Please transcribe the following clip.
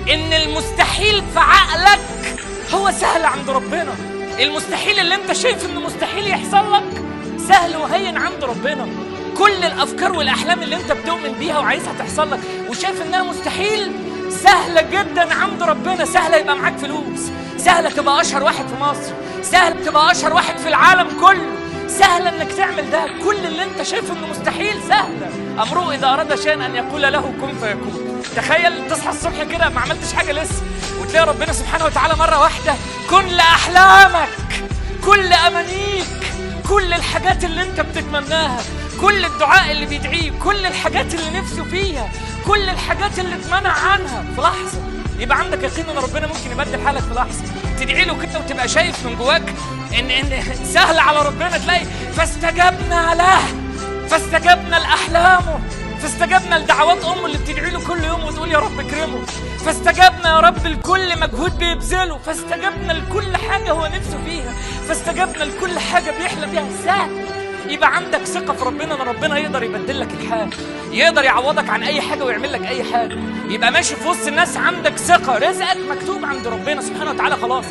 ان المستحيل في عقلك هو سهل عند ربنا. المستحيل اللي انت شايف انه مستحيل يحصل لك سهل وهين عند ربنا. كل الافكار والاحلام اللي انت بتؤمن بيها وعايزها تحصل لك وشايف انها مستحيل سهله جدا عند ربنا. سهله يبقى معاك فلوس، سهله تبقى اشهر واحد في مصر، سهله تبقى اشهر واحد في العالم كله، سهله انك تعمل ده. كل اللي انت شايفه انه مستحيل سهله. امره اذا اراد شيئا ان يقول له كن فيكون. تخيل تصحى الصبح كده ما عملتش حاجه لسه وتلاقي ربنا سبحانه وتعالى مره واحده كن لاحلامك، كل امانيك، كل الحاجات اللي انت بتتمناها، كل الدعاء اللي بيدعيه، كل الحاجات اللي نفسه فيها، كل الحاجات اللي اتمنع عنها في لحظه. يبقى عندك يقين ان ربنا ممكن يبدل حالك في لحظه. تدعي له كده وتبقى شايف من جواك ان سهل على ربنا. تلاقي فاستجبنا له، فاستجبنا لاحلامه، فاستجبنا لدعوات امه اللي بتدعي له كل يوم وتقول يا رب اكرمه، فاستجبنا يا رب لكل مجهود بيبذله، فاستجبنا لكل حاجه هو نفسه فيها، فاستجبنا لكل حاجه بيحلم بيها. سهل. يبقى عندك ثقه في ربنا ان ربنا يقدر يبدل لك الحال، يقدر يعوضك عن اي حاجه ويعمل لك اي حاجه. يبقى ماشي في وسط الناس عندك ثقه، رزقك مكتوب عند ربنا سبحانه وتعالى خلاص.